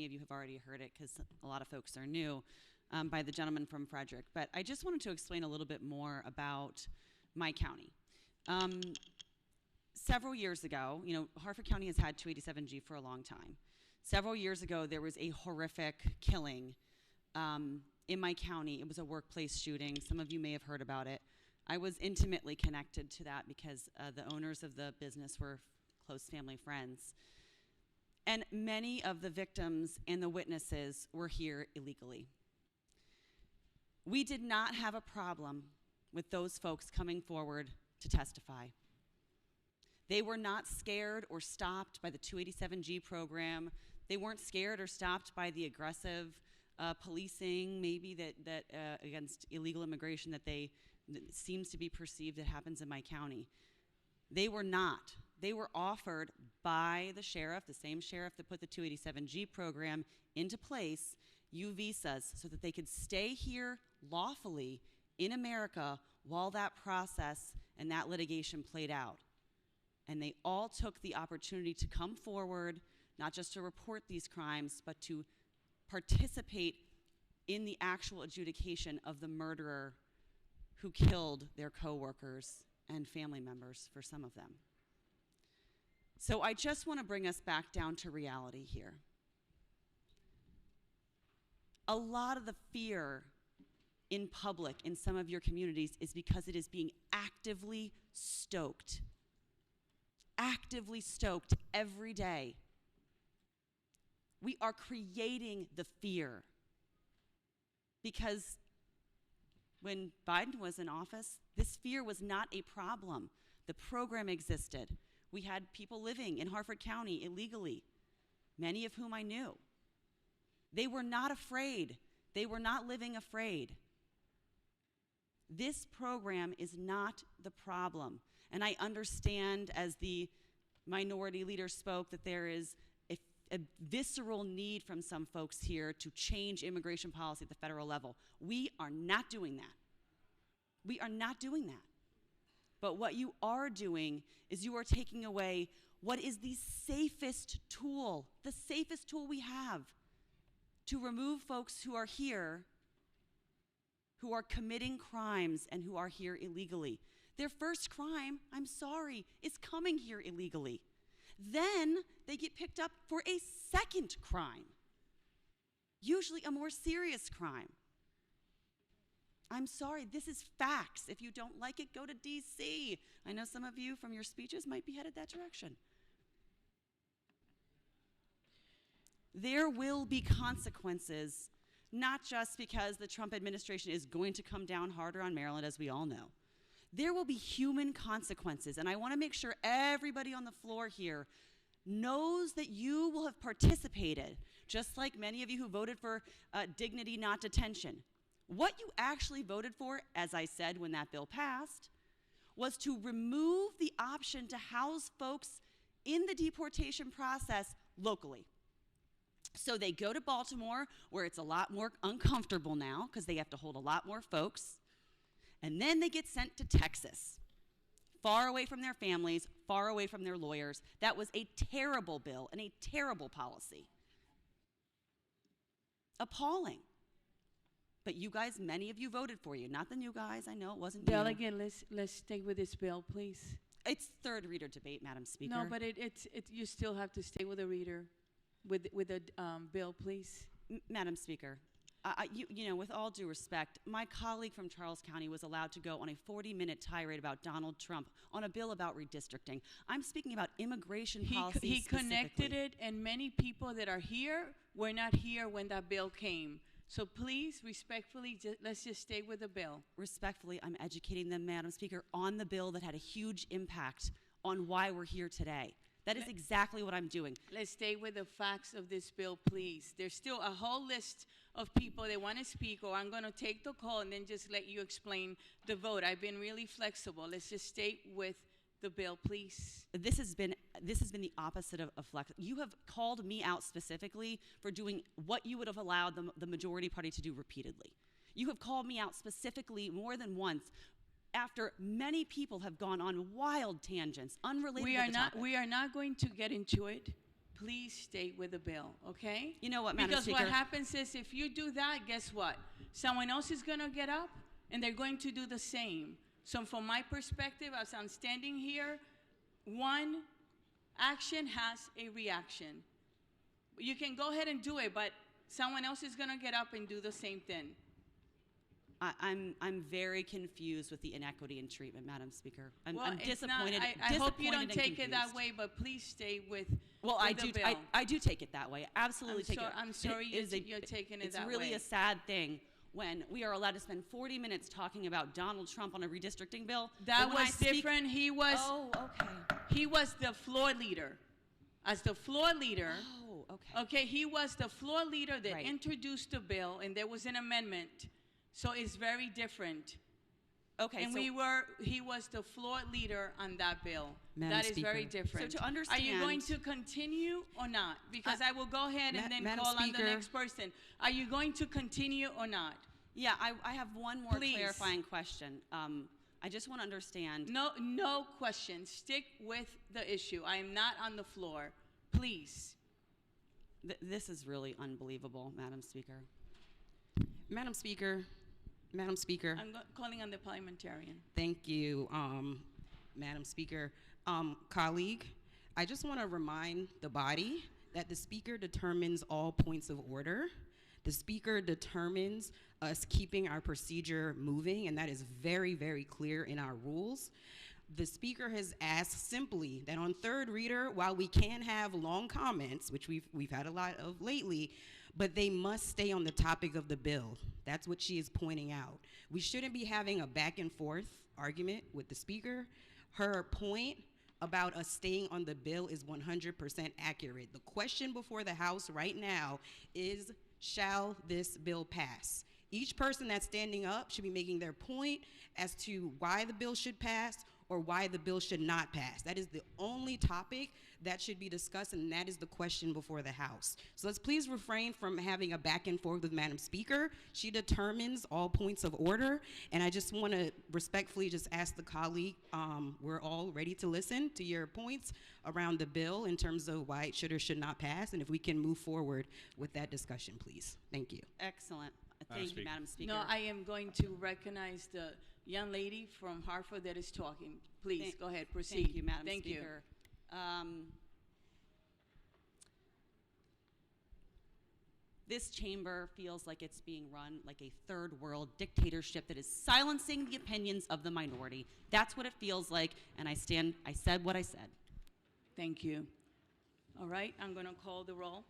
Many of you have already heard it because a lot of folks are new, by the gentleman from Frederick. But I just wanted to explain a little bit more about my county. Several years ago, Harford County has had 287G for a long time. Several years ago, there was a horrific killing in my county. It was a workplace shooting. Some of you may have heard about it. I was intimately connected to that because the owners of the business were close family friends. And many of the victims and the witnesses were here illegally. We did not have a problem with those folks coming forward to testify. They were not scared or stopped by the 287G program. They weren't scared or stopped by the aggressive policing, maybe that against illegal immigration that seems to be perceived that happens in my county. They were not. They were offered by the sheriff, the same sheriff that put the 287G program into place, U visas so that they could stay here lawfully in America while that process and that litigation played out. And they all took the opportunity to come forward, not just to report these crimes, but to participate in the actual adjudication of the murderer who killed their coworkers and family members for some of them. So I just want to bring us back down to reality here. A lot of the fear in public in some of your communities is because it is being actively stoked every day. We are creating the fear because when Biden was in office, this fear was not a problem. The program existed. We had people living in Harford County illegally, many of whom I knew. They were not afraid. They were not living afraid. This program is not the problem. And I understand, as the minority leader spoke, that there is a visceral need from some folks here to change immigration policy at the federal level. We are not doing that. We are not doing that. But what you are doing is you are taking away what is the safest tool we have to remove folks who are here, who are committing crimes and who are here illegally. Their first crime, I'm sorry, is coming here illegally. Then they get picked up for a second crime, usually a more serious crime. I'm sorry, this is facts. If you don't like it, go to DC. I know some of you from your speeches might be headed that direction. There will be consequences, not just because the Trump administration is going to come down harder on Maryland, as we all know. There will be human consequences, and I want to make sure everybody on the floor here knows that you will have participated, just like many of you who voted for dignity, not detention. What you actually voted for, as I said when that bill passed, was to remove the option to house folks in the deportation process locally. So they go to Baltimore, where it's a lot more uncomfortable now because they have to hold a lot more folks. And then they get sent to Texas, far away from their families, far away from their lawyers. That was a terrible bill and a terrible policy. Appalling. But you guys, many of you voted for you. Not the new guys, I know it wasn't you. Delegate, let's stay with this bill, please. It's third reader debate, Madam Speaker. No, but you still have to stay with the reader, with the bill, please. Madam Speaker, with all due respect, my colleague from Charles County was allowed to go on a 40-minute tirade about Donald Trump on a bill about redistricting. I'm speaking about immigration policy He connected it, and many people that are here were not here when that bill came. So please, respectfully, let's just stay with the bill. Respectfully, I'm educating them, Madam Speaker, on the bill that had a huge impact on why we're here today. That is exactly what I'm doing. Let's stay with the facts of this bill, please. There's still a whole list of people that want to speak, or I'm going to take the call and then just let you explain the vote. I've been really flexible. Let's just stay with the bill, please. This has been the opposite of flex. You have called me out specifically for doing what you would have allowed the majority party to do repeatedly. You have called me out specifically more than once after many people have gone on wild tangents unrelated to the topic. We are not going to get into it. please stay with the bill, okay? You know what, Madam Because Speaker? what happens is if you do that, guess what? Someone else is going to get up and they're going to do the same. So from my perspective, as I'm standing here, one action has a reaction. You can go ahead and do it, but someone else is going to get up and do the same thing. I'm very confused with the inequity in treatment, Madam Speaker. I'm It's disappointed. not, I hope you don't disappointed and take it that confused. way, but please stay with, Well, with I the do. bill. I do take it that way. Absolutely take it. I'm sorry It is you're taking it it's that really way. a sad thing when we are allowed to spend 40 minutes talking about Donald Trump on a redistricting bill. That but when I was speak- different. He was Okay. the floor leader. As the floor leader, Oh, okay. okay, he was the floor leader that Right. introduced the bill, and there was an amendment. So it's very different. Okay. And so he was the floor leader on that bill. Madam That is very Speaker. different. So to Are you going understand- to continue or not? Because I will go ahead and then Madam call on the Speaker. next person. Are you going to continue or not? yeah, I have one more Please. clarifying question. I just want to understand. No questions. Stick with the issue. I am not on the floor. Please. This is really unbelievable, Madam Speaker. Madam Speaker, Madam Speaker, I'm calling on the parliamentarian. thank you, Madam Speaker. Colleague, I just want to remind the body that the Speaker determines all points of order. The Speaker determines us keeping our procedure moving, and that is very, very clear in our rules. The Speaker has asked simply that on third reader, while we can have long comments, which we've had a lot of lately, but they must stay on the topic of the bill. That's what she is pointing out. We shouldn't be having a back and forth argument with the Speaker. Her point about us staying on the bill is 100% accurate. The question before the House right now is, shall this bill pass? Each person that's standing up should be making their point as to why the bill should pass or why the bill should not pass. That is the only topic that should be discussed, and that is the question before the House. So let's please refrain from having a back and forth with Madam Speaker. She determines all points of order, and I just want to respectfully just ask the colleague, we're all ready to listen to your points around the bill in terms of why it should or should not pass, and if we can move forward with that discussion, please. Thank you. Excellent. Madam Thank you, Speaker. Madam Speaker. No, I am going to recognize the young lady from Hartford that is talking. Please, Thank- go ahead, proceed. Thank you, Madam Thank you. Speaker. This chamber feels like it's being run like a third world dictatorship that is silencing the opinions of the minority. That's what it feels like, and I said what I said. Thank you. All right, I'm going to call the roll.